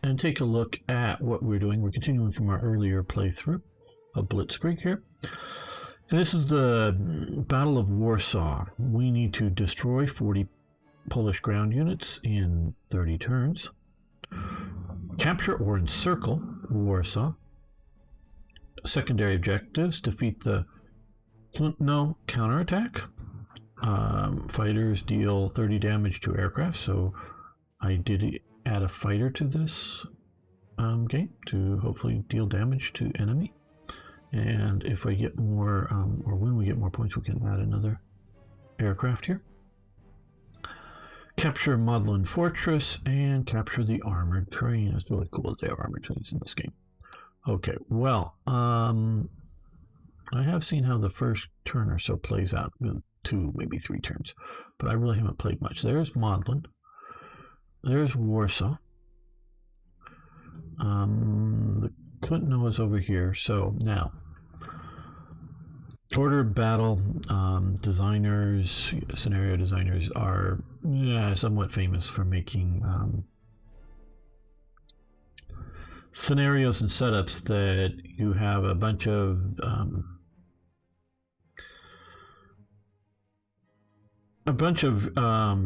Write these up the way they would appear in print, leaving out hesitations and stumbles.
and take a look at what we're doing. We're continuing from our earlier playthrough of Blitzkrieg here. And this is the Battle of Warsaw. We need to destroy 40 Polish ground units in 30 turns. Capture or encircle Warsaw. Secondary objectives: defeat the Klutno counterattack. Fighters deal 30 damage to aircraft, so I did add a fighter to this game to hopefully deal damage to enemy. And if I get more, or when we get more points, we can add another aircraft here. Capture Modlin Fortress and capture the armored train. It's really cool that they have armored trains in this game. Okay, well, I have seen how the first turn or so plays out, 2, maybe 3 turns, but I really haven't played much. There's Modlin. There's Warsaw. The Klutno is over here. So now, order of battle. Designers, scenario designers are somewhat famous for making scenarios and setups that you have a bunch of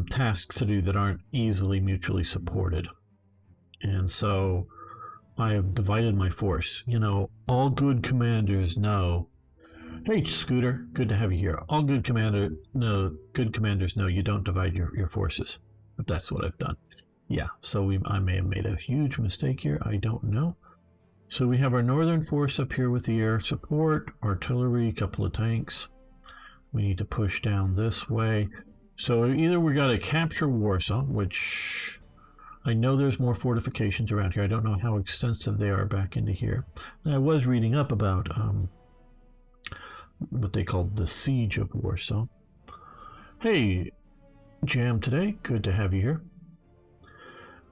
tasks to do that aren't easily mutually supported. And so I have divided my force. You know, all good commanders know. Hey, Scooter, good to have you here. All good commanders know you don't divide your forces. But that's what I've done. Yeah, so I may have made a huge mistake here. I don't know. So we have our northern force up here with the air support, artillery, a couple of tanks. We need to push down this way. So either we got to capture Warsaw, which I know there's more fortifications around here. I don't know how extensive they are back into here. And I was reading up about what they called the Siege of Warsaw. Hey, Jam today. Good to have you here.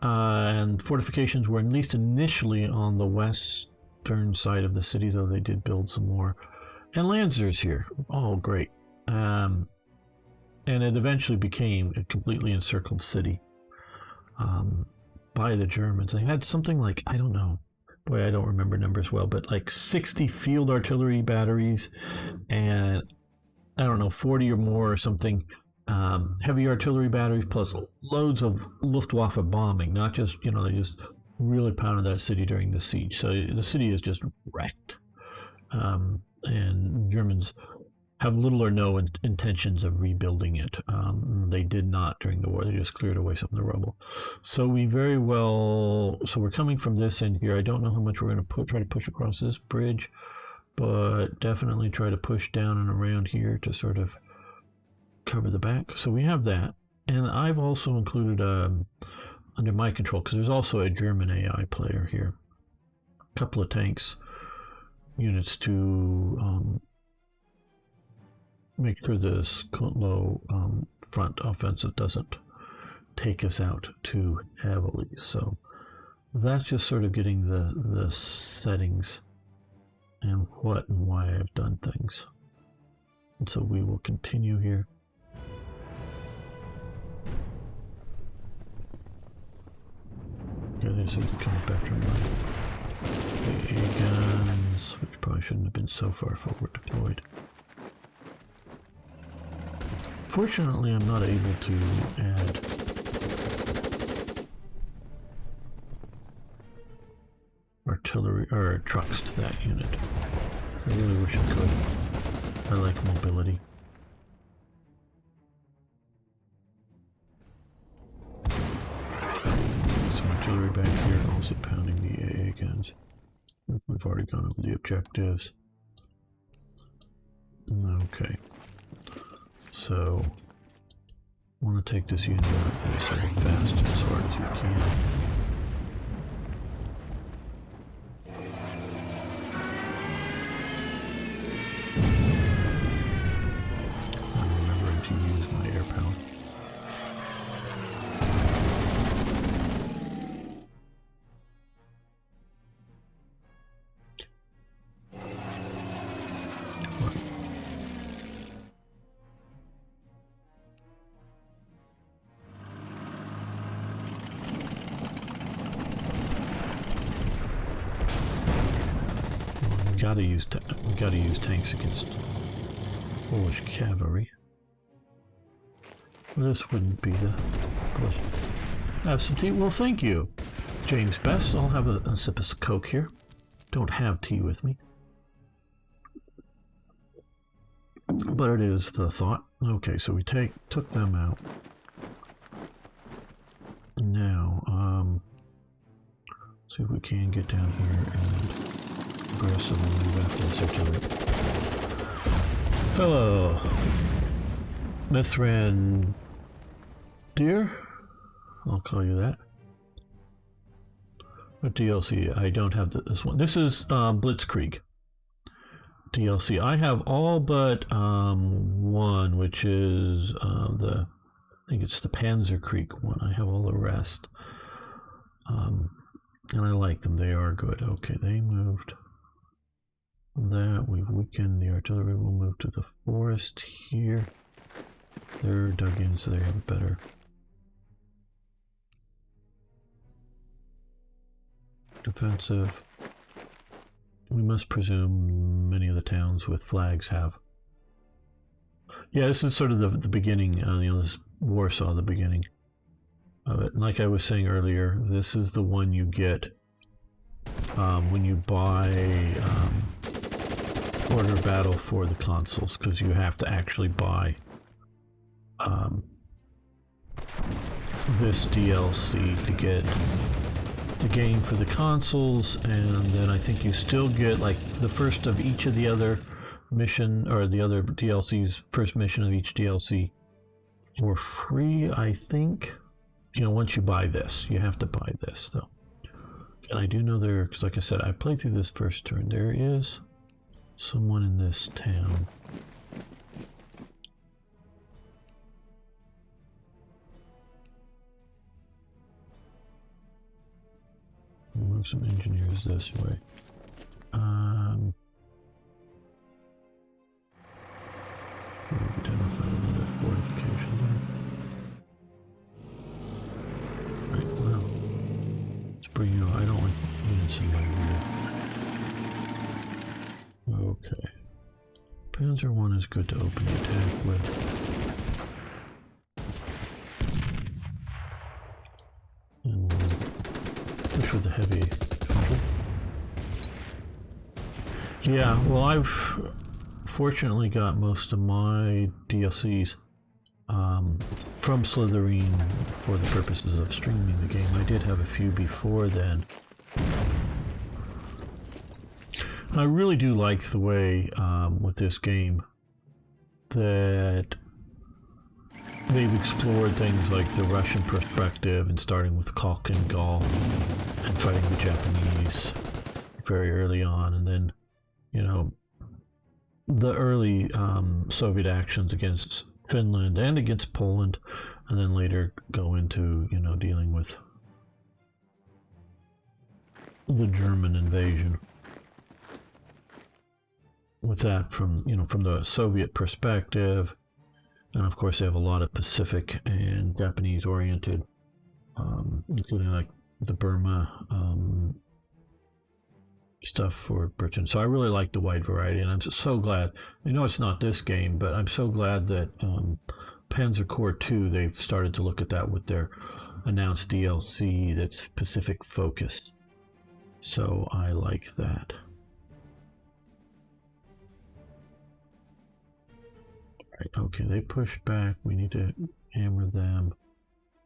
And fortifications were at least initially on the western side of the city, though they did build some more. And Lancers here. Oh, great. And it eventually became a completely encircled city by the Germans. They had something like, I don't know, boy, I don't remember numbers well, but like 60 field artillery batteries and I don't know, 40 or more or something heavy artillery batteries, plus loads of Luftwaffe bombing. Not just, you know, they just really pounded that city during the siege. So the city is just wrecked. And Germans have little or no intentions of rebuilding it. They did not during the war. They just cleared away some of the rubble. So we're coming from this end here. I don't know how much we're going to try to push across this bridge, but definitely try to push down and around here to sort of cover the back. So we have that. And I've also included under my control, because there's also a German AI player here, a couple of tanks units to make sure this low front offensive doesn't take us out too heavily. So that's just sort of getting the settings and what and why I've done things. And so we will continue here. Okay, they said to come up after my AA guns, which probably shouldn't have been so far forward deployed. Fortunately, I'm not able to add artillery or trucks to that unit. I really wish I could. I like mobility. Some artillery back here, also pounding the AA guns. We've already gone over the objectives. Okay. So, I want to take this unit out as sort of fast and as hard as we can. I'm remembering to use my air power. gotta use tanks against Polish cavalry. Well, this wouldn't be the have some tea. Well, thank you, James Best. I'll have a sip of Coke here. Don't have tea with me, but it is the thought. Okay, so we took them out. Now, see if we can get down here and aggressively move after this artillery. Hello, Mithran Deer. I'll call you that. What DLC? I don't have this one. This is Blitzkrieg DLC. I have all but one, which is I think it's the Panzer Creek one. I have all the rest. And I like them. They are good. Okay, they moved. That we've weakened the artillery. Will move to the forest here. They're dug in, so they have a better defensive. We must presume many of the towns with flags have. Yeah, this is sort of the beginning. You know, this Warsaw, the beginning of it. And like I was saying earlier, this is the one you get when you buy Order of Battle for the consoles, because you have to actually buy this DLC to get the game for the consoles, and then I think you still get like the first of each of the other mission, or the other DLCs, first mission of each DLC for free, I think. You know, once you buy this, you have to buy this though. And I do know there, because like I said, I played through this first turn. There is someone in this town. We'll move some engineers this way. We've identified another fortification there. Right, well, let's bring you. I don't like needing somebody here. Okay. Panzer I is good to open the attack with. And we'll push with the heavy infantry. Yeah, well, I've fortunately got most of my DLCs from Slytherin for the purposes of streaming the game. I did have a few before then. I really do like the way with this game that they've explored things like the Russian perspective, and starting with Kalk and Gaul and fighting the Japanese very early on, and then, you know, the early Soviet actions against Finland and against Poland, and then later go into, you know, dealing with the German invasion. With that from, you know, from the Soviet perspective. And of course they have a lot of Pacific and Japanese oriented, including like the Burma stuff for Britain. So I really like the wide variety, and I'm so glad. I know it's not this game, but I'm so glad that Panzer Corps 2, they've started to look at that with their announced DLC that's Pacific focused. So I like that. Right, okay, they pushed back. We need to hammer them.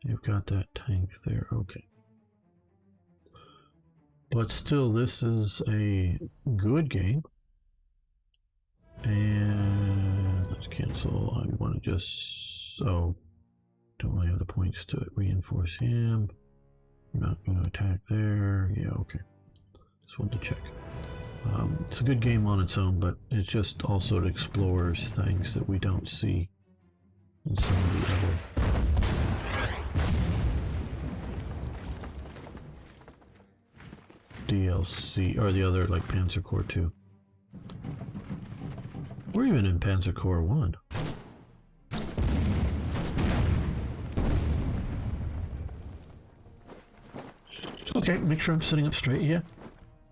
They've got that tank there. Okay. But still, this is a good game. And let's cancel. I want to just... So, don't really have the points to reinforce him. We're not going to attack there. Yeah, okay. Just wanted to check. It's a good game on its own, but it just also explores things that we don't see in some of the other DLC, or the other, like Panzer Corps 2. Or even in Panzer Corps 1. Okay, make sure I'm sitting up straight, yeah.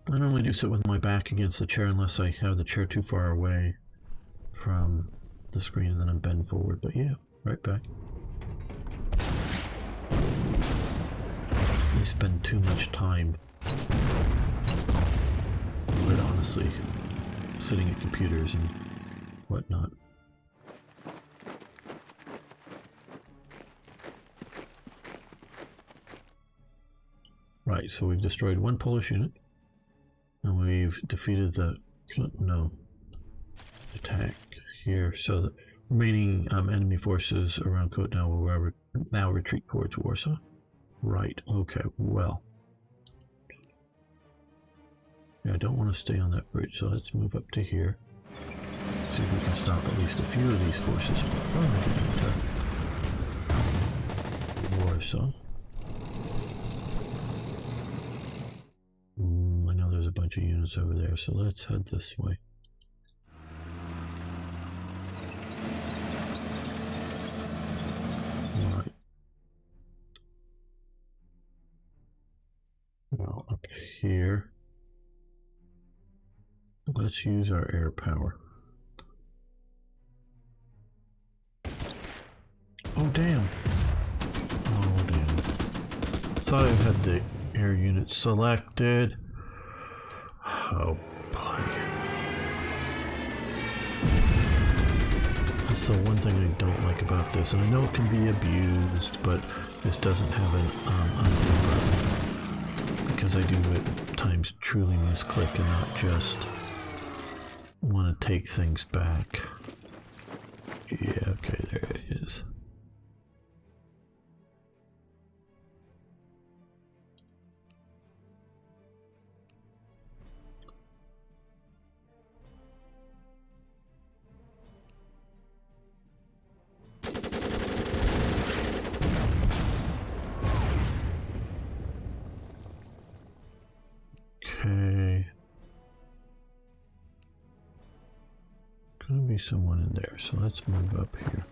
I normally do sit with my back against the chair unless I have the chair too far away from the screen and then I bend forward, but yeah, right back. I spend too much time, but honestly, sitting at computers and whatnot. Right, so we've destroyed one Polish unit, and we've defeated the attack here. So the remaining enemy forces around Kotna will now retreat towards Warsaw. Right, okay, well. Yeah, I don't want to stay on that bridge, so let's move up to here. See if we can stop at least a few of these forces from getting to Warsaw. I know there's a bunch of units over there, so let's head this way. Right. Well, up here, let's use our air power. Oh, damn. Oh, damn. Thought I had the air unit selected. Oh, boy. That's the one thing I don't like about this, and I know it can be abused, but this doesn't have an undo button, because I do at times truly misclick and not just want to take things back. Yeah, okay, there it is. Okay. Gonna be someone in there, so let's move up here.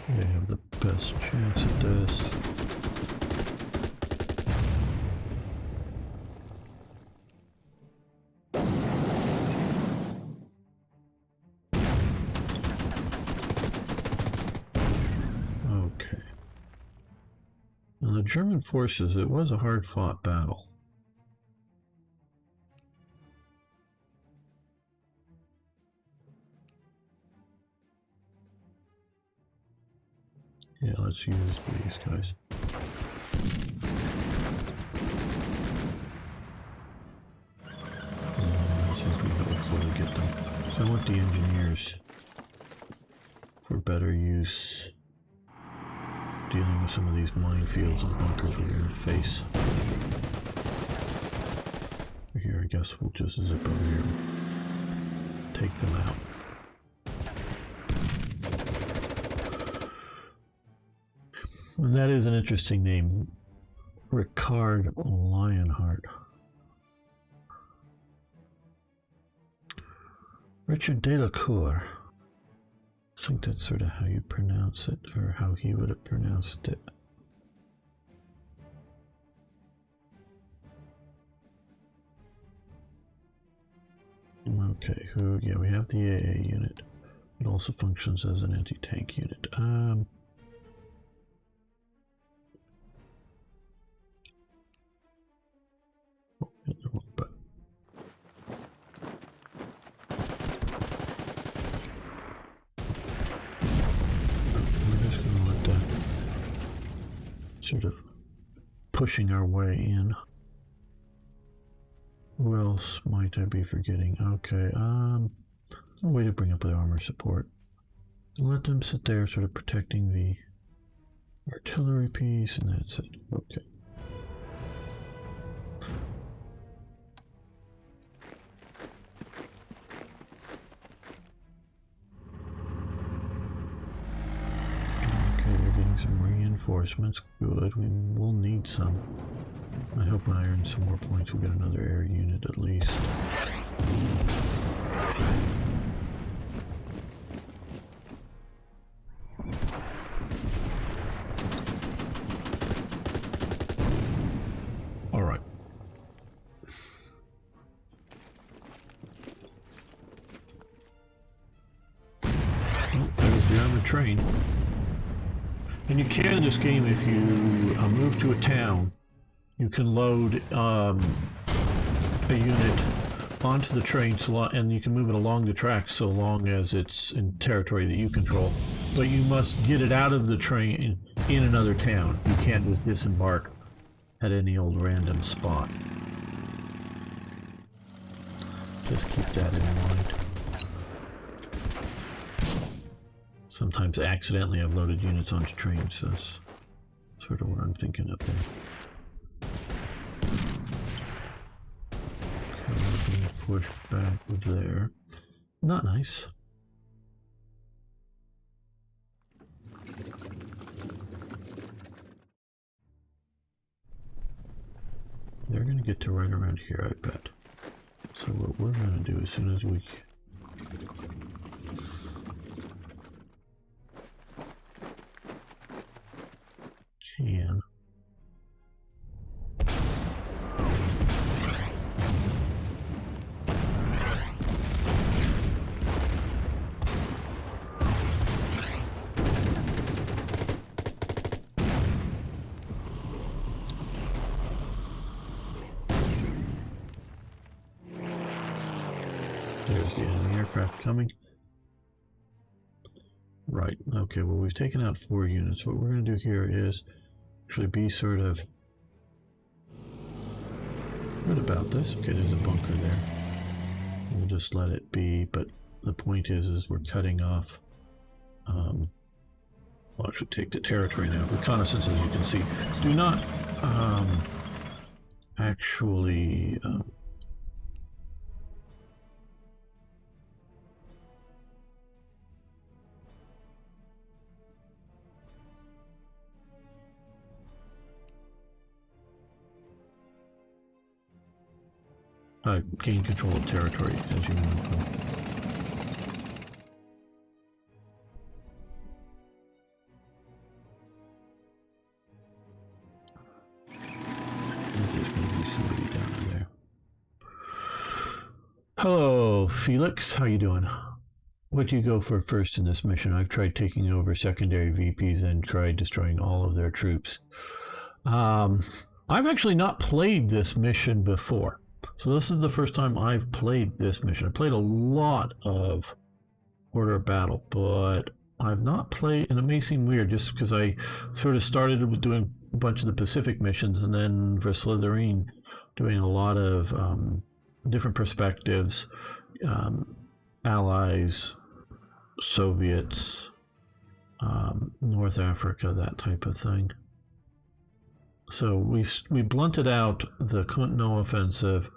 I have the best chance at this. Okay. Now the German forces, it was a hard-fought battle. Yeah, let's use these guys. Let's hope we don't fully get them. So I want the engineers for better use dealing with some of these minefields and bunkers we're going to face. Here, I guess we'll just zip over here and take them out. And that is an interesting name, Ricard Lionheart. Richard Delacour. I think that's sort of how you pronounce it, or how he would have pronounced it. Okay, yeah, we have the AA unit. It also functions as an anti-tank unit. Sort of pushing our way in. Who else might I be forgetting? Okay, a way to bring up the armor support. Let them sit there sort of protecting the artillery piece, and that's it. Okay. Okay, they're getting some reinforcements. Good. We will need some. I hope when I earn some more points, we'll get another air unit at least. All right. Oh, there's the armored train. And you can in this game, if you move to a town, you can load a unit onto the train and you can move it along the tracks so long as it's in territory that you control. But you must get it out of the train in another town. You can't just disembark at any old random spot. Just keep that in mind. Sometimes accidentally I've loaded units onto trains, so that's sort of what I'm thinking of there. Okay, we're going to push back there. Not nice. They're going to get to right around here, I bet. So what we're going to do as soon as we can. There's the enemy aircraft coming. Right, okay, well we've taken out 4 units. What we're going to do here is actually be sort of... What about this? Okay, there's a bunker there. We'll just let it be, but the point is we're cutting off... we'll actually take the territory now. Reconnaissance, as you can see. Do not actually... gain control of territory as you move them. There's going to be somebody down there. Hello, Felix. How you doing? What do you go for first in this mission? I've tried taking over secondary VPs and tried destroying all of their troops. I've actually not played this mission before. So this is the first time I've played this mission. I played a lot of Order of Battle, but I've not played, and it may seem weird just because I sort of started with doing a bunch of the Pacific missions, and then for Slytherin doing a lot of different perspectives, Allies, Soviets, North Africa, that type of thing. So we blunted out the Kutno offensive,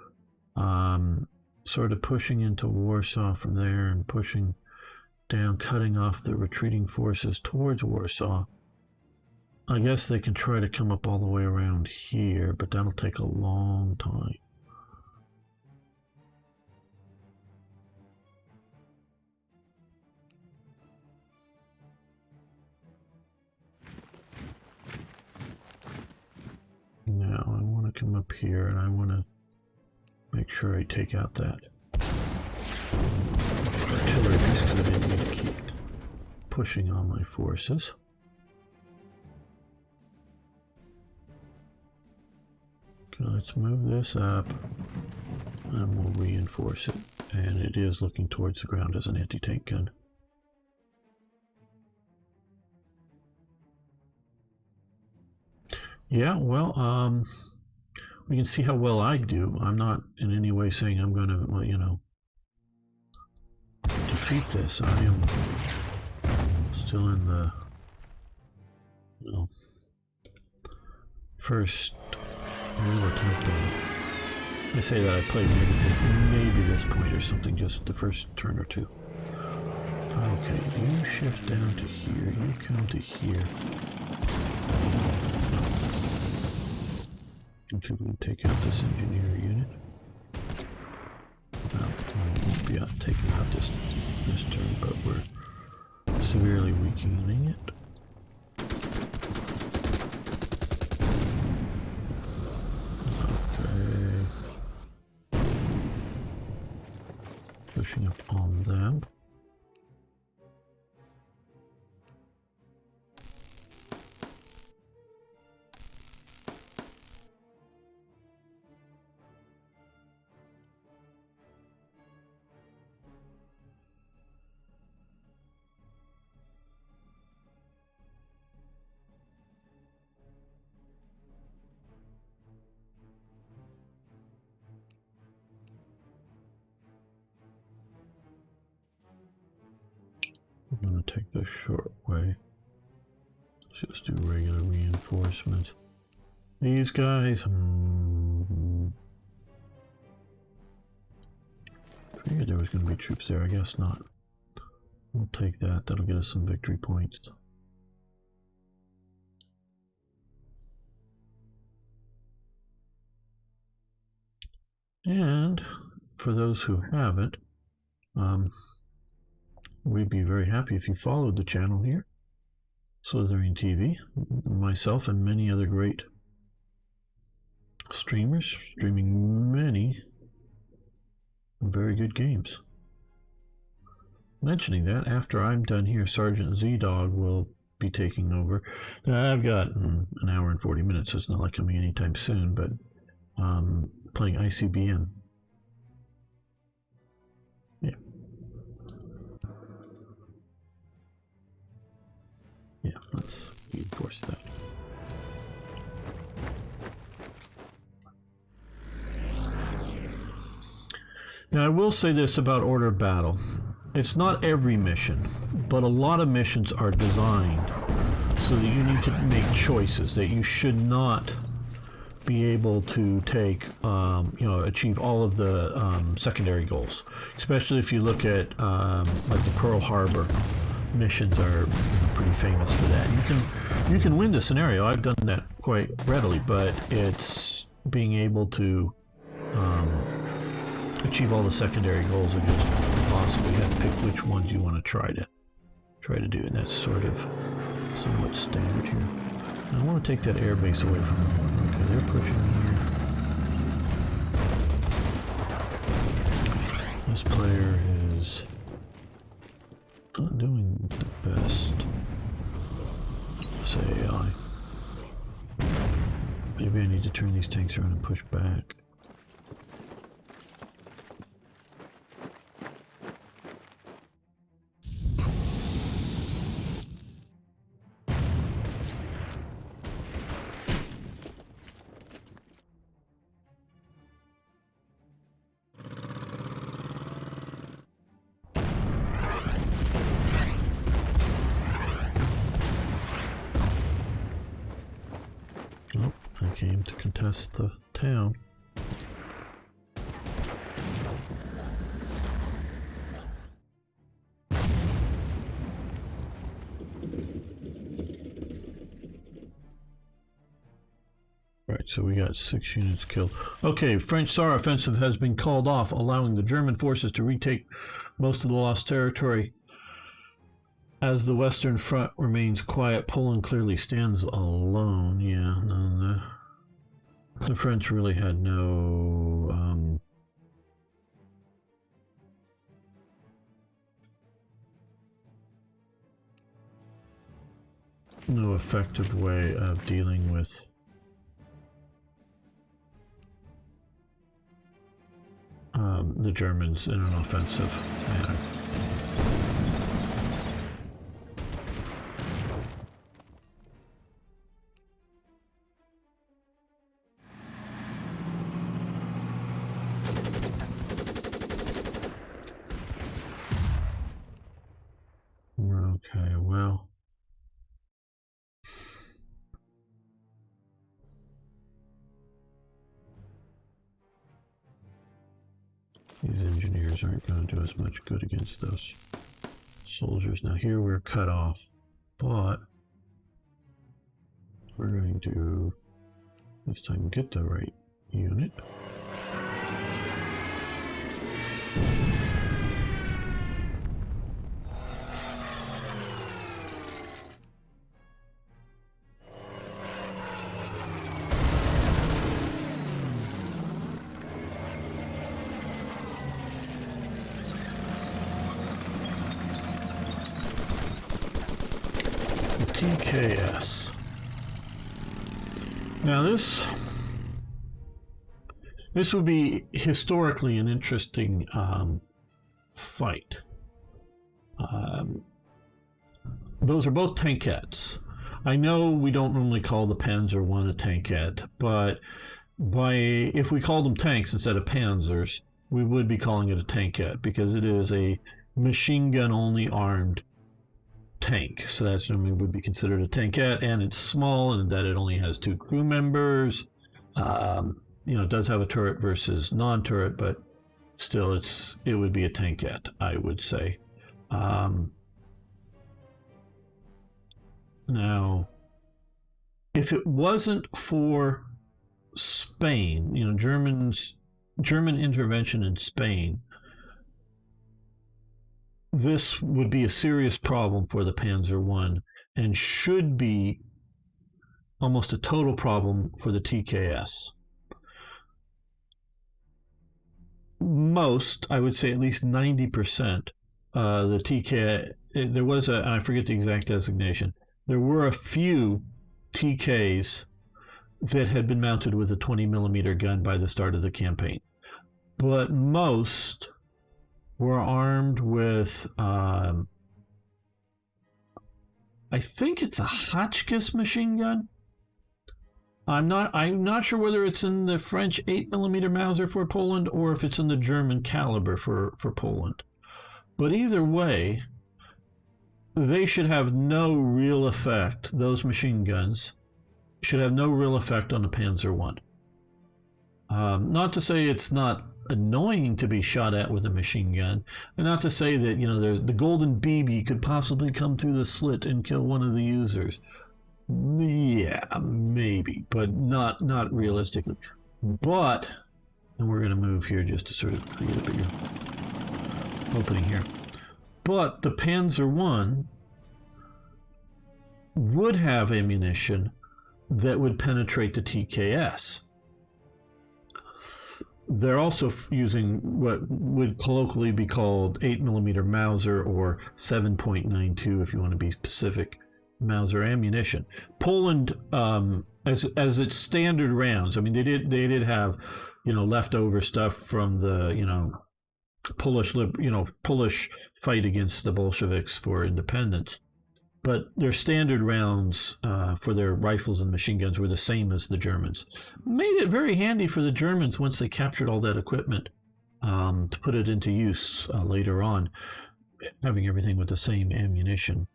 sort of pushing into Warsaw from there and pushing down, cutting off the retreating forces towards Warsaw. I guess they can try to come up all the way around here, but that'll take a long time. Now I want to come up here and I want to make sure I take out that artillery piece because I didn't need to keep pushing on my forces. Okay, let's move this up and we'll reinforce it. And it is looking towards the ground as an anti-tank gun. Yeah, well, we can see how well I do. I'm not in any way saying I'm going to, well, you know, defeat this. I am still in the, you know, first real attempt on it. I say that I played maybe this point or something, just the first turn or two. Okay, you shift down to here, you come to here. If we can take out this engineer unit. No, we won't be taking out this turn, but we're severely weakening it. Okay. Pushing up on them. I'm going to take the short way. Let's just do regular reinforcements. These guys, figured there was going to be troops there. I guess not. We'll take that. That'll get us some victory points. And for those who haven't, we'd be very happy if you followed the channel here, Slithering TV, myself and many other great streamers streaming many very good games. Mentioning that, after I'm done here, Sergeant Z-Dog will be taking over. Now, I've got an hour and 40 minutes, so it's not like coming anytime soon, but playing ICBM. Yeah, let's reinforce that. Now, I will say this about Order of Battle. It's not every mission, but a lot of missions are designed so that you need to make choices, that you should not be able to take, achieve all of the secondary goals. Especially if you look at like the Pearl Harbor missions are pretty famous for that. You can win the scenario. I've done that quite readily, but it's being able to achieve all the secondary goals are just impossible. You have to pick which ones you want to try to do, and that's sort of somewhat standard here. I want to take that air base away from them. Okay, they're pushing here. This player is not doing the best. Say AI. Maybe I need to turn these tanks around and push back. Came to contest the town. Right, so we got 6 units killed. Okay, French Saar offensive has been called off, allowing the German forces to retake most of the lost territory. As the Western Front remains quiet, Poland clearly stands alone. Yeah, no, the French really had no effective way of dealing with the Germans in an offensive manner. Okay, well, these engineers aren't going to do as much good against us. soldiers. Now here we're cut off, but we're going to this time get the right unit. TKS. Now this would be historically an interesting fight. Those are both tankettes. I know we don't normally call the Panzer I a tankette, but if we called them tanks instead of panzers, we would be calling it a tankette because it is a machine gun only armed tank. So that's normally would be considered a tankette, and it's small and that it only has 2 crew members. It does have a turret versus non-turret, but still it would be a tankette, I would say. Now, if it wasn't for Spain, German intervention in Spain, this would be a serious problem for the Panzer I and should be almost a total problem for the TKS. Most, I would say at least 90%, the TK, there was I forget the exact designation, there were a few TKs that had been mounted with a 20 millimeter gun by the start of the campaign. But most were armed with, I think it's a Hotchkiss machine gun. I'm not sure whether it's in the French 8mm Mauser for Poland or if it's in the German caliber for Poland. But either way, they should have no real effect, those machine guns should have no real effect on the Panzer I. Not to say it's not annoying to be shot at with a machine gun, and not to say that there's the golden BB could possibly come through the slit and kill one of the users. Yeah, maybe, but not realistically. But, and we're going to move here just to sort of create a bigger opening here. But the Panzer I would have ammunition that would penetrate the TKS. They're also using what would colloquially be called 8mm Mauser or 7.92 if you want to be specific, Mauser ammunition. Poland, as its standard rounds, I mean, they did have, leftover stuff from the, Polish fight against the Bolsheviks for independence. But their standard rounds for their rifles and machine guns were the same as the Germans. Made it very handy for the Germans once they captured all that equipment to put it into use later on, having everything with the same ammunition.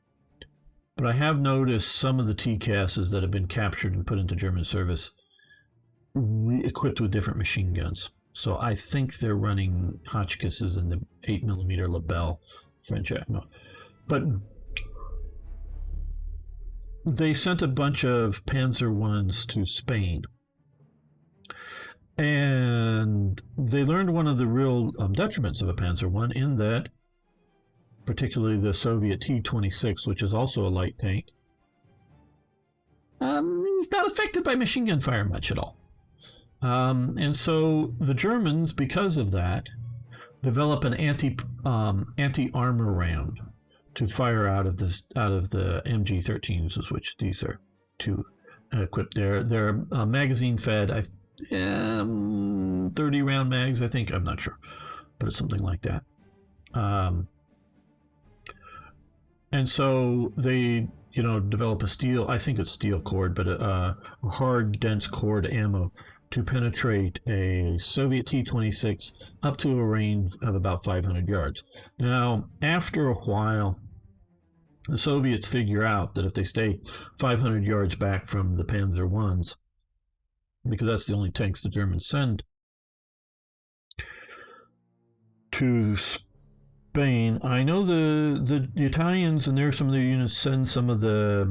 But I have noticed some of the TCASs that have been captured and put into German service equipped with different machine guns. So I think they're running Hotchkisses and the 8mm Lebel French ammo. But they sent a bunch of Panzer Is to Spain. And they learned one of the real detriments of a Panzer I in that, particularly the Soviet T-26, which is also a light tank, it's not affected by machine gun fire much at all. And so the Germans, because of that, develop an anti-armor round to fire out of the MG13s, which these are two equipped. They're magazine fed, 30 round mags, I think. I'm not sure, but it's something like that. And so they, develop a steel, I think it's steel cord, but a hard, dense cord ammo to penetrate a Soviet T-26 up to a range of about 500 yards. Now, after a while, the Soviets figure out that if they stay 500 yards back from the Panzer Is, because that's the only tanks the Germans send to Spain. I know the Italians and there's some of their units send some of the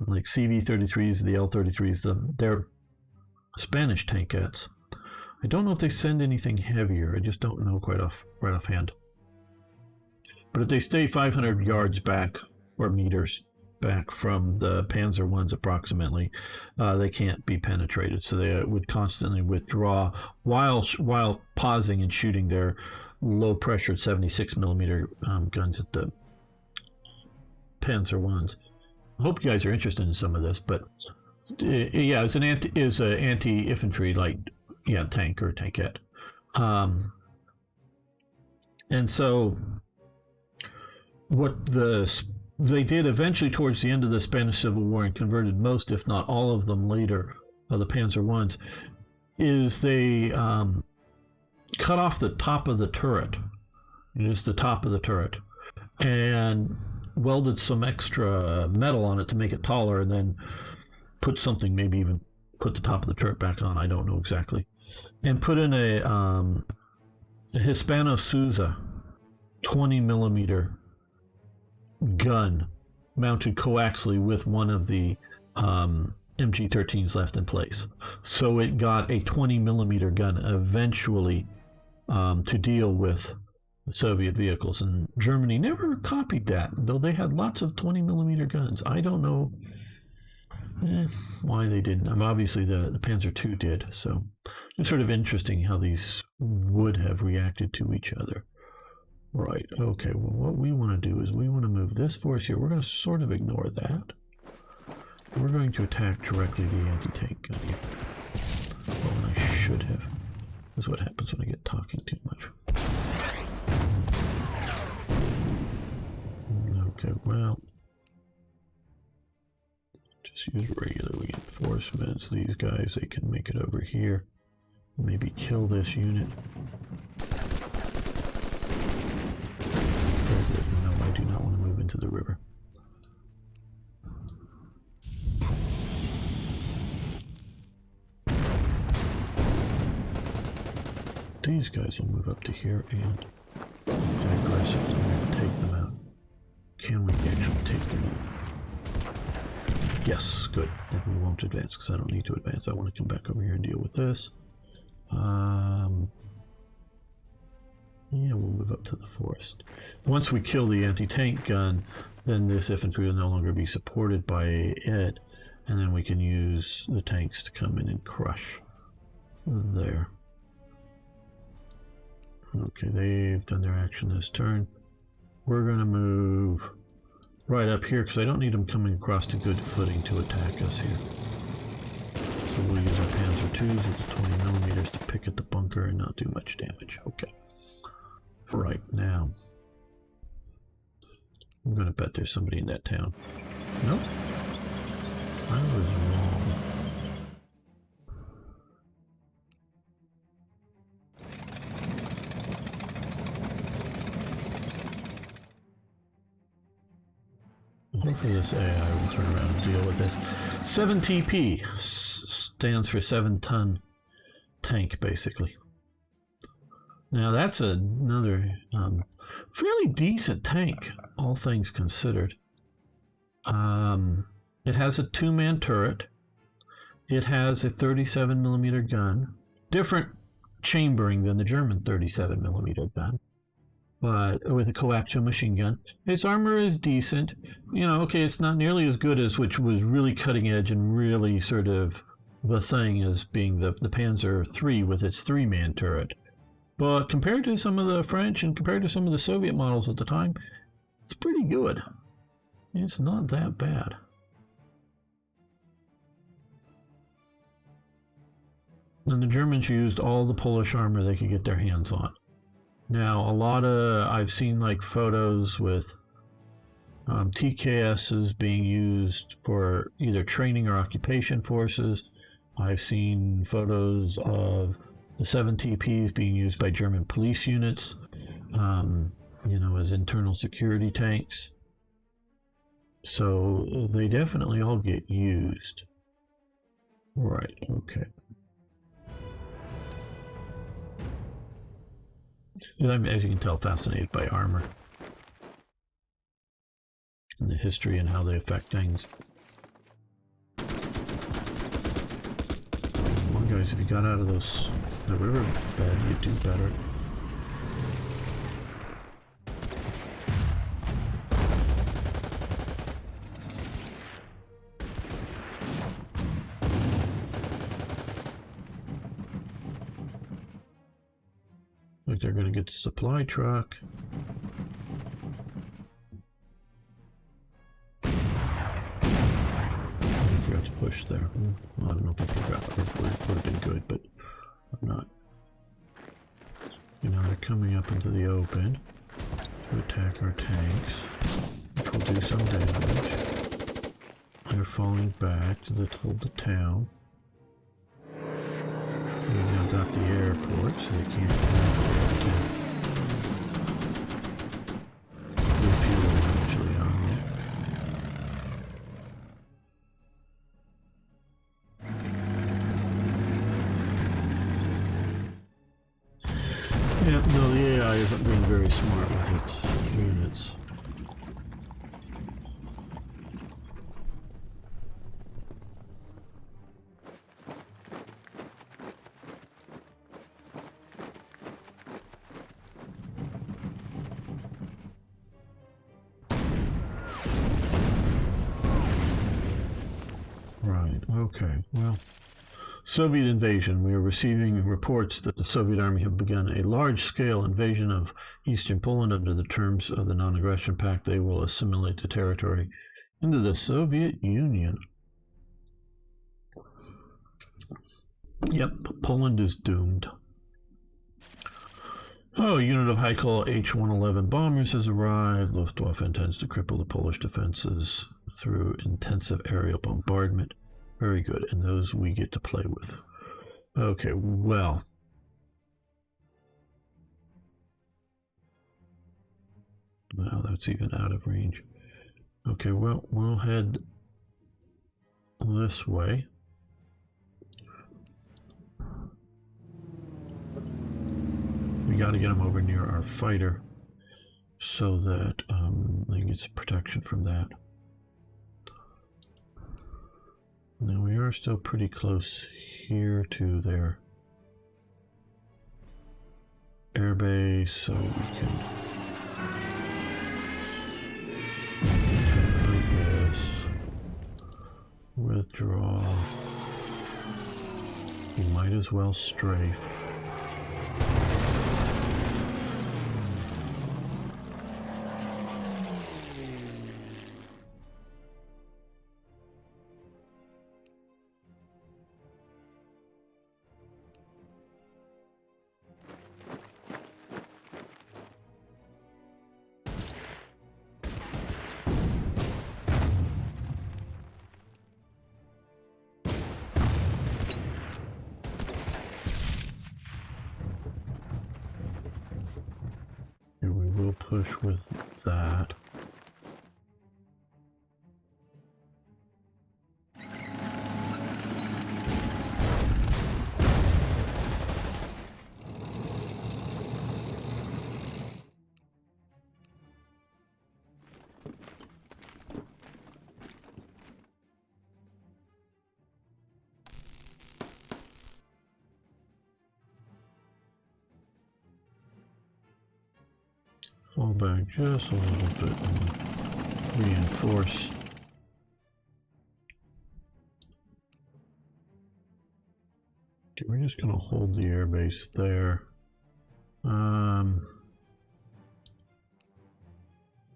like CV-33s, the L-33s, their Spanish tankettes. I don't know if they send anything heavier. I just don't know right offhand. But if they stay 500 yards back or meters back from the Panzer ones approximately, they can't be penetrated. So they would constantly withdraw while pausing and shooting their low pressure 76 millimeter guns at the Panzer ones. I hope you guys are interested in some of this, but yeah, it's an anti infantry light tank or tankette, and so what they did eventually towards the end of the Spanish Civil War and converted most, if not all of them later, of the Panzer ones, is they cut off the top of the turret, just the top of the turret, and welded some extra metal on it to make it taller, and then put something, maybe even put the top of the turret back on, I don't know exactly, and put in a Hispano Suiza 20 millimeter gun mounted coaxially with one of the MG-13s left in place. So it got a 20 millimeter gun eventually to deal with the Soviet vehicles, and Germany never copied that, though they had lots of 20 millimeter guns. I don't know why they didn't. Obviously the Panzer II did, so it's sort of interesting how these would have reacted to each other. Right, okay, well what we want to do is we want to move this force here. We're going to sort of ignore that. We're going to attack directly the anti-tank gun here. Well, I should have. This is what happens when I get talking too much. Okay, well, just use regular reinforcements. These guys, they can make it over here. Maybe kill this unit. No, I do not want to move into the river. These guys will move up to here and digress if we're going to take them out. Can we actually take them out? Yes, good. Then we won't advance because I don't need to advance. I want to come back over here and deal with this. Yeah, we'll move up to the forest. Once we kill the anti-tank gun, then this infantry will no longer be supported by it, and then we can use the tanks to come in and crush there. Okay, they've done their action this turn. We're going to move right up here because I don't need them coming across to good footing to attack us here. So we'll use our Panzer IIs with the 20 millimeters to pick at the bunker and not do much damage. Okay. Right now, I'm going to bet there's somebody in that town. Nope. I was wrong. Hopefully this AI will turn around and deal with this. 7TP stands for 7-ton tank, basically. Now that's another fairly decent tank, all things considered. It has a 2-man turret. It has a 37 millimeter gun. Different chambering than the German 37 millimeter gun, but with a coaxial machine gun. Its armor is decent. You know, okay, it's not nearly as good as, which was really cutting edge and really sort of the thing, as being the Panzer III with its 3-man turret. But compared to some of the French and compared to some of the Soviet models at the time, it's pretty good. It's not that bad. And the Germans used all the Polish armor they could get their hands on. Now, I've seen like photos with TKSs being used for either training or occupation forces. I've seen photos of the 7TPs being used by German police units, you know, as internal security tanks. So they definitely all get used. Right, okay. I'm, as you can tell, fascinated by armor. the history and how they affect things. Come on, guys, if you got out of the river bed, you'd do better. Like they're going to get the supply truck. I forgot to push there. Well, I don't know if I forgot. It would have been good, but I'm not. You know, they're coming up into the open to attack our tanks, which will do some damage. They're falling back to the town. We've now got the airport, so they can't refuel actually on there. Yeah, no, the AI isn't being very smart with its units. Okay, well, Soviet invasion. We are receiving reports that the Soviet army have begun a large-scale invasion of eastern Poland under the terms of the Non-Aggression Pact. They will assimilate the territory into the Soviet Union. Yep, Poland is doomed. Oh, a unit of Heinkel H-111 bombers has arrived. Luftwaffe intends to cripple the Polish defenses through intensive aerial bombardment. Very good, and those we get to play with. Okay, well. Wow, that's even out of range. Okay, well, we'll head this way. We got to get them over near our fighter so that they get some protection from that. Now we are still pretty close here to their airbase, so we can like this. Withdraw. We might as well strafe. Push with that. Fall back just a little bit and reinforce. Okay, we're just going to hold the airbase there.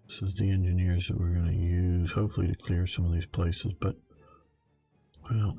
This is the engineers that we're going to use, hopefully to clear some of these places, but, well...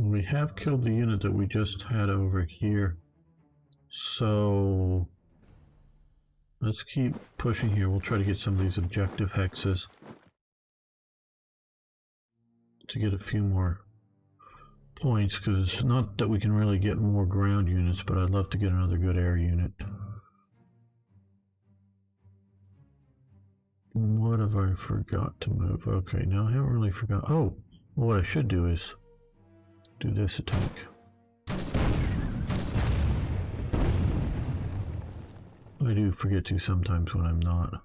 We have killed the unit that we just had over here. So let's keep pushing here. We'll try to get some of these objective hexes to get a few more points, because not that we can really get more ground units, but I'd love to get another good air unit. What have I forgot to move? Okay, no, I haven't really forgot. Oh, well, what I should do is do this attack. I do forget to sometimes when I'm not.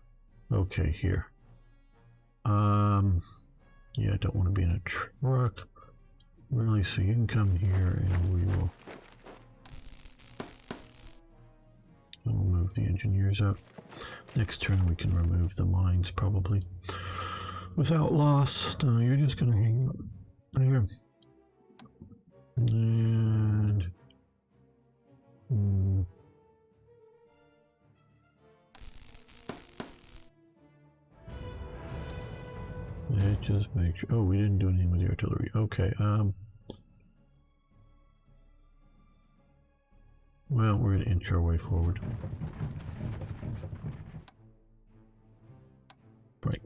Okay, here. Yeah, I don't want to be in a truck. Really, so you can come here and we will... We'll move the engineers up. Next turn we can remove the mines probably without loss. No, you're just gonna hang up there. And it just makes sure. Oh, we didn't do anything with the artillery. Okay, well, we're gonna inch our way forward. Right.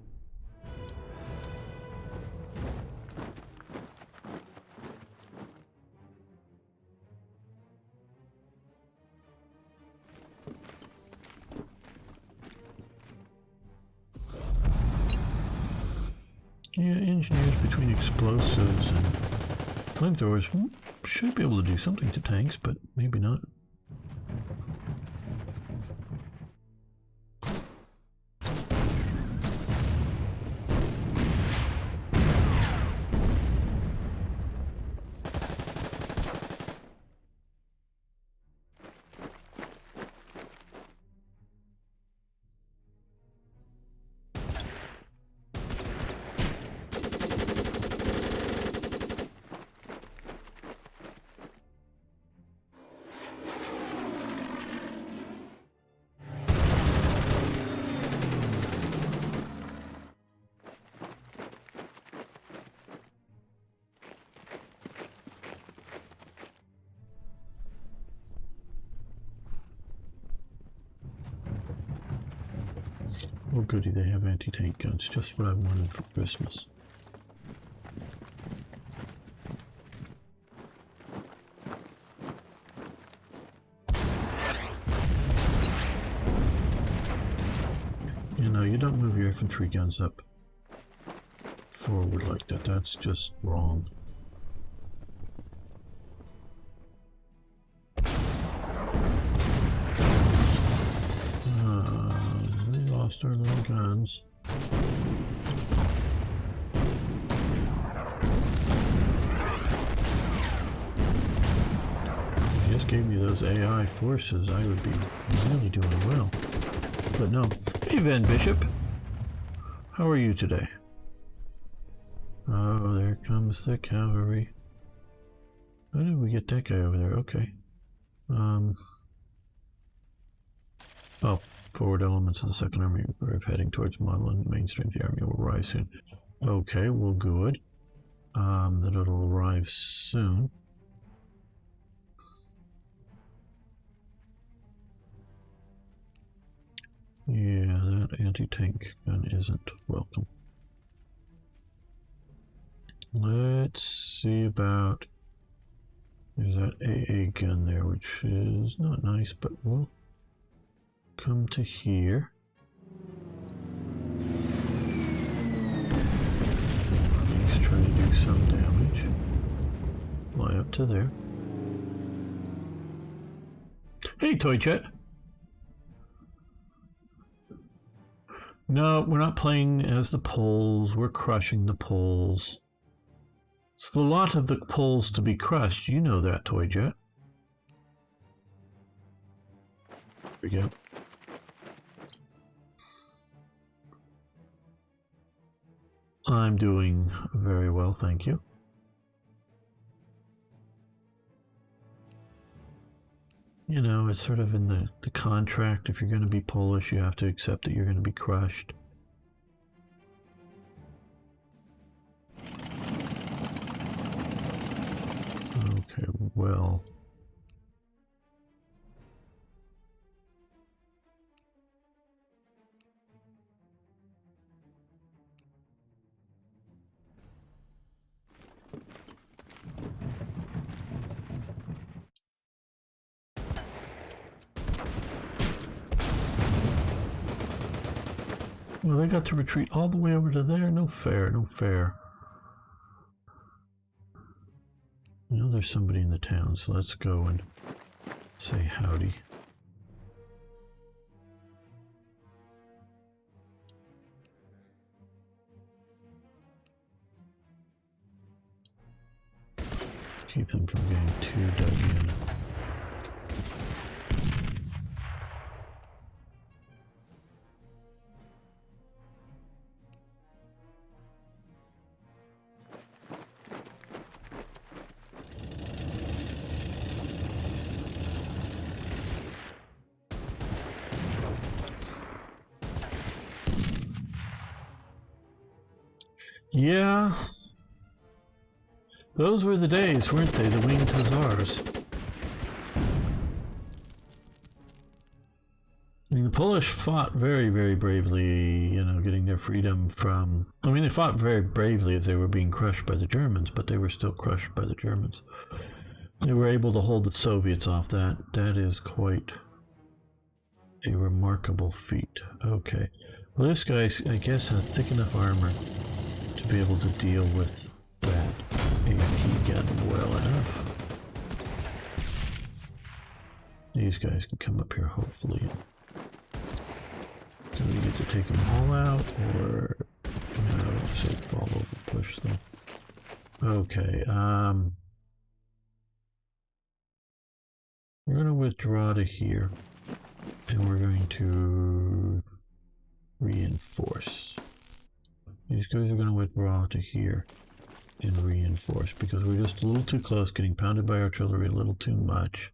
Yeah, engineers between explosives and flamethrowers should be able to do something to tanks, but maybe not. Oh goody, they have anti-tank guns, just what I wanted for Christmas. You know, you don't move your infantry guns up forward like that, that's just wrong. Lost our little guns. If you just gave me those AI forces, I would be really doing well. But no. Hey, Van Bishop. How are you today? Oh, there comes the cavalry. How did we get that guy over there? Okay. Oh, forward elements of the Second Army are heading towards Model and main strength of the army will rise soon. Okay, well, good. That it'll arrive soon. Yeah, that anti-tank gun isn't welcome. Let's see about... There's that AA gun there, which is not nice, but we'll come to here. He's trying to do some damage. Fly up to there. Hey, Toy Jet! No, we're not playing as the Poles. We're crushing the Poles. It's the lot of the Poles to be crushed. You know that, Toy Jet. There we go. I'm doing very well, thank you. You know, it's sort of in the contract. If you're going to be Polish, you have to accept that you're going to be crushed. Okay, well. Well, they got to retreat all the way over to there. No fair, no fair. You know there's somebody in the town, so let's go and say howdy. Keep them from getting too dug in. Yeah. Those were the days, weren't they? The winged hussars. I mean, the Polish fought very, very bravely, you know, getting their freedom from... I mean, they fought very bravely as they were being crushed by the Germans, but they were still crushed by the Germans. They were able to hold the Soviets off that. That is quite a remarkable feat. Okay. Well, this guy, I guess, has thick enough armor to be able to deal with that AP gun well enough. These guys can come up here, hopefully. Do we get to take them all out, or no? Say follow the push them. Okay. We're going to withdraw to here, and we're going to reinforce. These guys are going to withdraw to here and reinforce because we're just a little too close, getting pounded by artillery a little too much.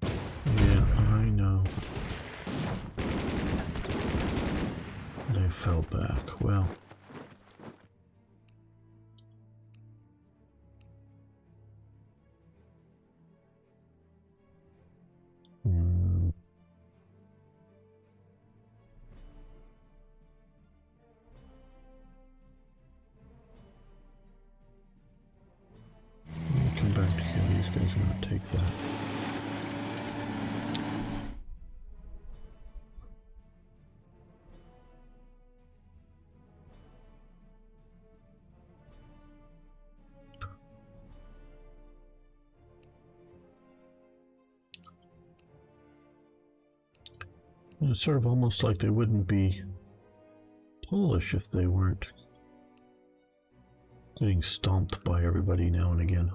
Yeah, I know. They fell back. Well. Come back to here. These guys are going to take that. It's sort of almost like they wouldn't be Polish if they weren't getting stomped by everybody now and again.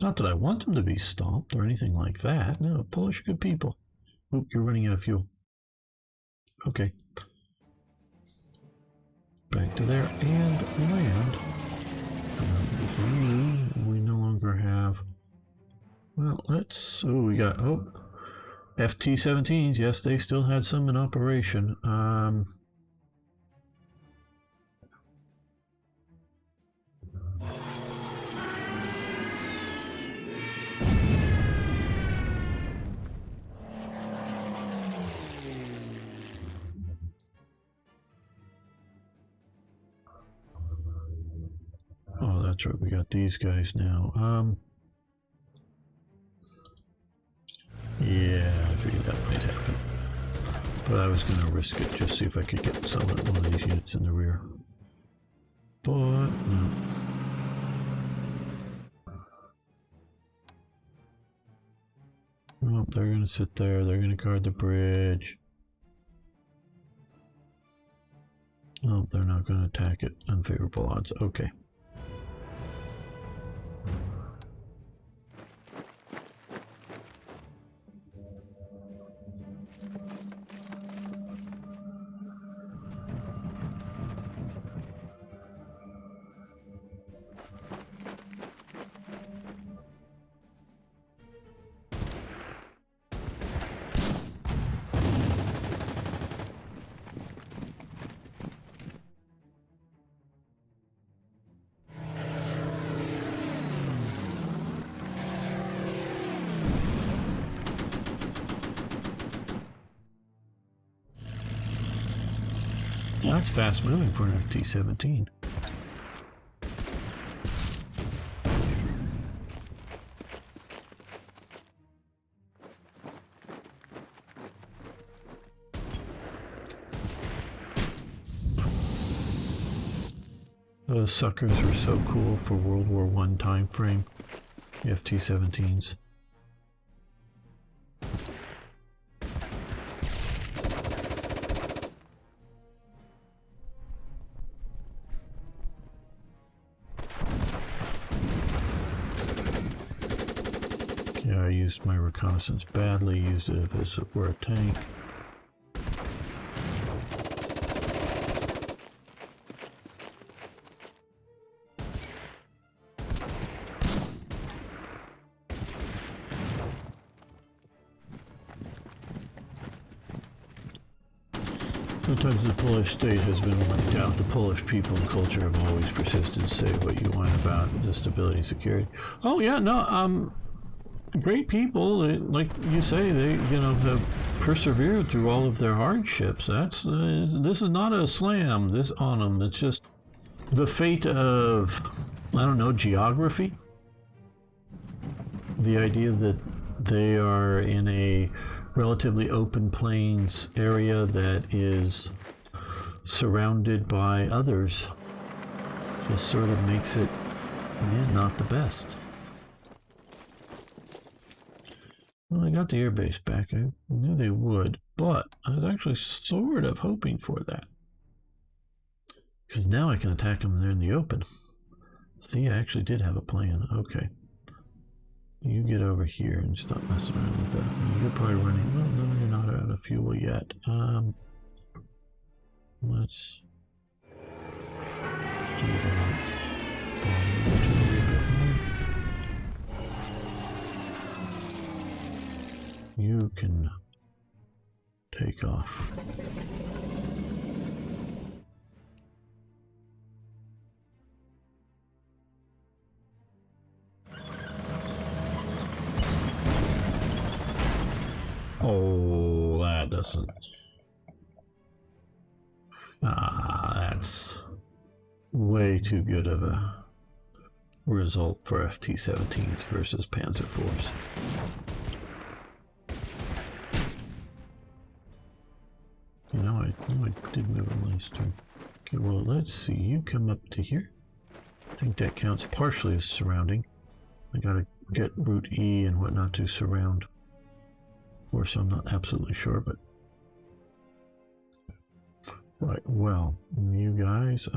Not that I want them to be stomped or anything like that. No, Polish are good people. Oop, you're running out of fuel. Okay. Back to there and land. We no longer have... Well, let's... Oh, we got... Oh. FT-17s, yes, they still had some in operation. Oh, that's right, we got these guys now. Yeah, I figured that might happen. But I was going to risk it, just see if I could get some of one of these units in the rear. But, no. Well, they're going to sit there, they're going to guard the bridge. Oh, they're not going to attack it. Unfavorable odds. Okay. That's fast moving for an FT-17. Those suckers were so cool for World War I time frame. The FT-17s. Yeah, I used my reconnaissance badly, used it if it were a tank. Sometimes the Polish state has been wiped out. The Polish people and culture have always persisted to say what you want about the stability and security. Oh yeah, no, great people. Like you say, they have persevered through all of their hardships. That's this is not a slam this on them. It's just the fate of, I don't know, geography. The idea that they are in a relatively open plains area that is surrounded by others just sort of makes it not the best. Well, I got the airbase back. I knew they would, but I was actually sort of hoping for that, because now I can attack them there in the open. See, I actually did have a plan. Okay. You get over here and stop messing around with that. You're probably running. Well, no, you're not out of fuel yet. Let's do that. You can take off. Oh, that doesn't. That's way too good of a result for FT-17s versus Panzer IVs. I did move on last turn. Okay, well, let's see. You come up to here. I think that counts partially as surrounding. I gotta get route E and whatnot to surround. Or so I'm not absolutely sure, but right. Well, you guys,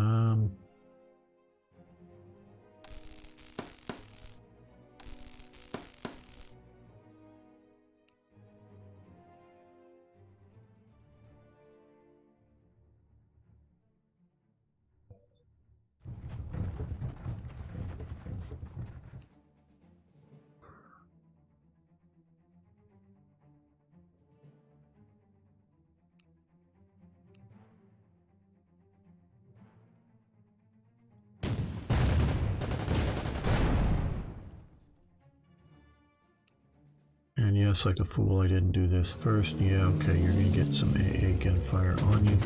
and yes, like a fool, I didn't do this first. Yeah, okay, you're gonna get some AA gunfire on you.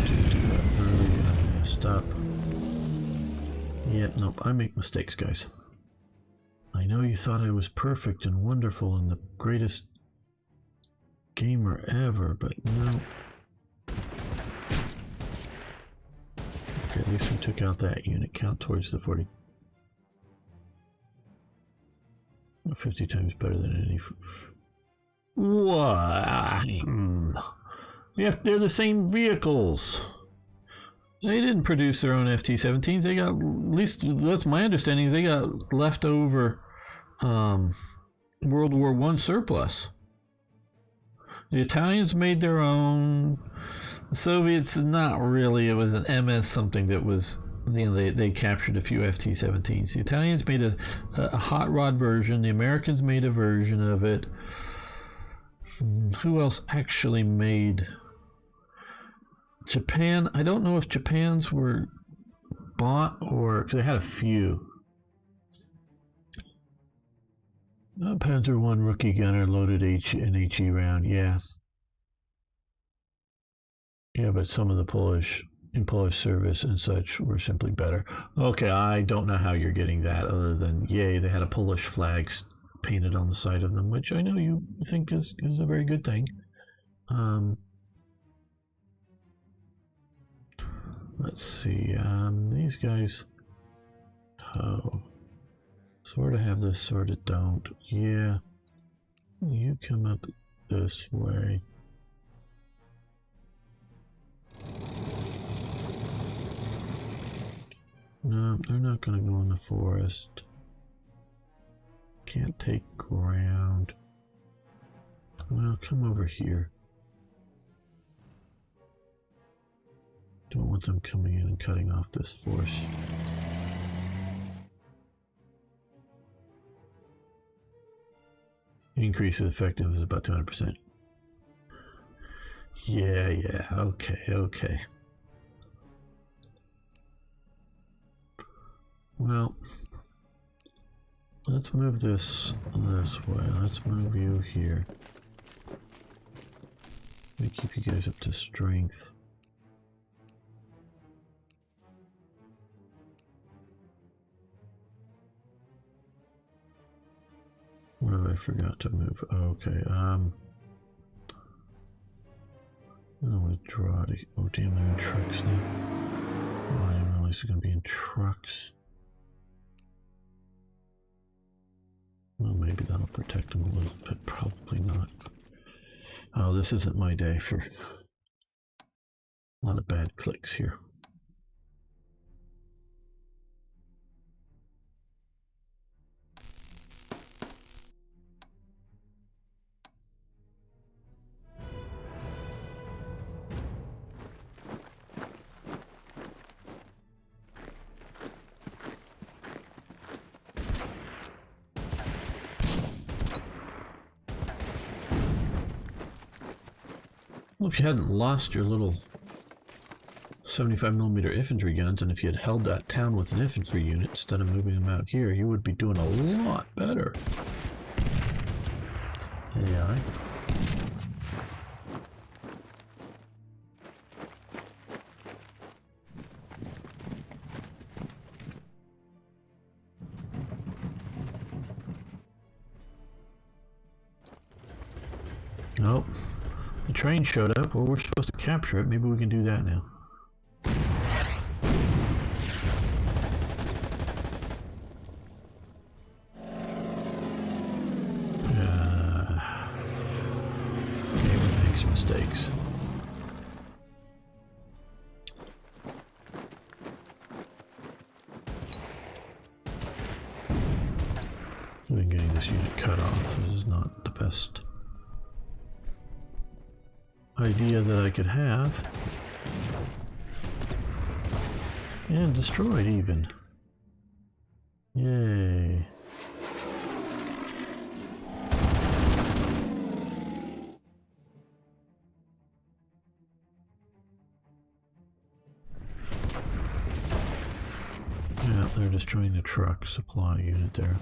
Didn't do that early, I messed up. Yeah, nope, I make mistakes, guys. I know you thought I was perfect and wonderful and the greatest gamer ever, but no. Okay, at least we took out that unit. Count towards the 40. 50 times better than any. What? They're the same vehicles. They didn't produce their own FT-17s. They got, at least that's my understanding, is they got leftover World War I surplus. The Italians made their own. The Soviets, not really. It was an MS something that was, they captured a few FT-17s. The Italians made a hot rod version. The Americans made a version of it. Who else actually made? Japan. I don't know if Japan's were bought or, because they had a few. Panzer I rookie gunner loaded an HE round. Yeah. Yeah, but some of the Polish service and such were simply better. Okay, I don't know how you're getting that other than, yay, they had a Polish flag painted on the side of them, which I know you think is a very good thing. Let's see, these guys, oh, sort of have this, sort of don't. Yeah, you come up this way. No, they're not going to go in the forest. Can't take ground. Well, come over here. Don't want them coming in and cutting off this force. Increases effectiveness about 200%. Yeah, okay. Well, let's move this way. Let's move you here. Let me keep you guys up to strength. Where have I forgot to move? Okay, I want to draw to, oh damn, they're in trucks now. Oh, I didn't realize they're going to be in trucks. Well, maybe that'll protect them a little bit, probably not. Oh, this isn't my day for a lot of bad clicks here. Well, if you hadn't lost your little 75mm infantry guns, and if you had held that town with an infantry unit instead of moving them out here, you would be doing a lot better. AI. Nope. The train showed up. Well, we're supposed to capture it. Maybe we can do that now. Game makes mistakes. I've been getting this unit cut off. This is not the best idea that I could have. And destroyed even. Yay. Yeah, they're destroying the truck supply unit there.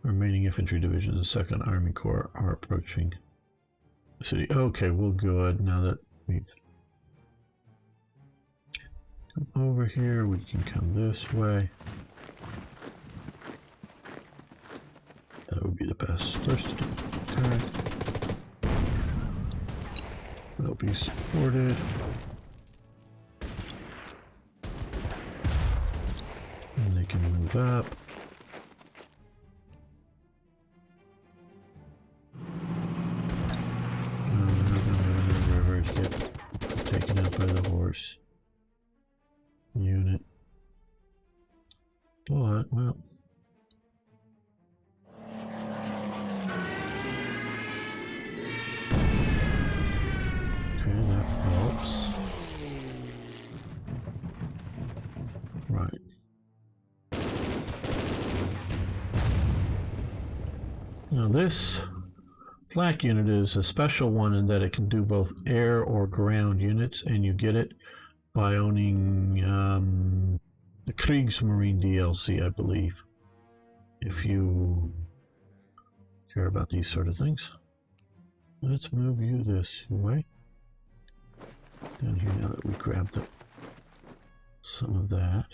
Remaining infantry divisions, the 2nd Army Corps are approaching the city. Okay, well, good. Now that we've come over here, we can come this way. That would be the best. First attack. They'll be supported. And they can move up. Get taken out by the horse unit. But, well, Now this flak unit is a special one in that it can do both air or ground units, and you get it by owning the Kriegsmarine DLC, I believe, if you care about these sort of things. Let's move you this way. Down here, now that we grabbed some of that.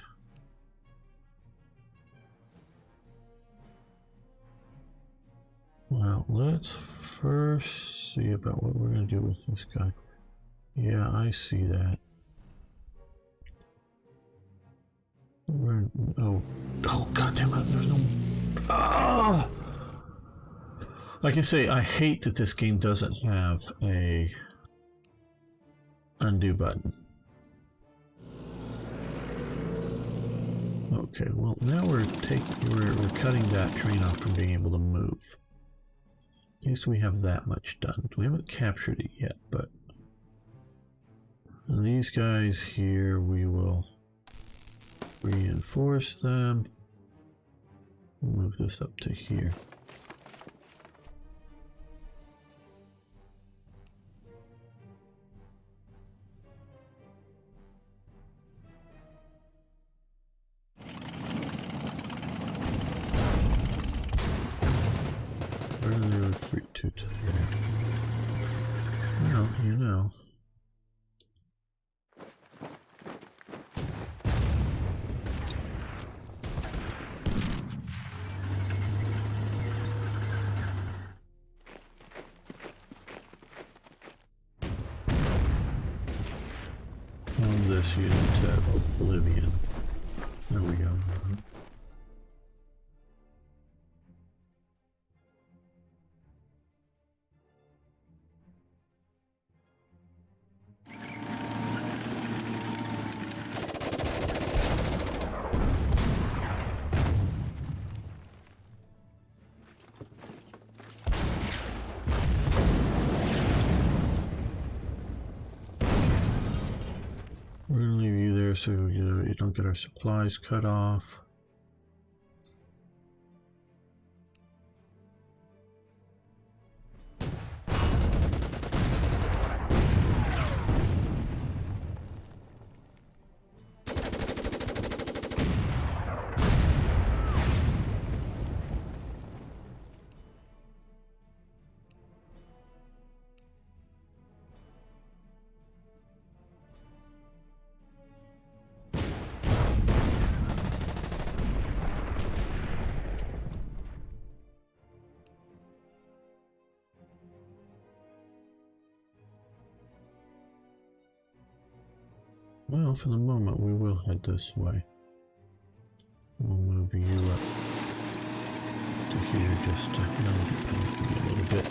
Well, let's first see about what we're going to do with this guy. Yeah, I see that. Oh, god damn it, there's no... Ah! Like I say, I hate that this game doesn't have a undo button. Okay, well now we're cutting that train off from being able to move. At least we have that much done. We haven't captured it yet, but and these guys here, we will reinforce them. We'll move this up to here. Where do they retreat to there? Well, you know. On this unit to Oblivion. There we go. We're going to leave you there so you don't get our supplies cut off. Well, for the moment, we will head this way. We'll move you up to here just to a little bit.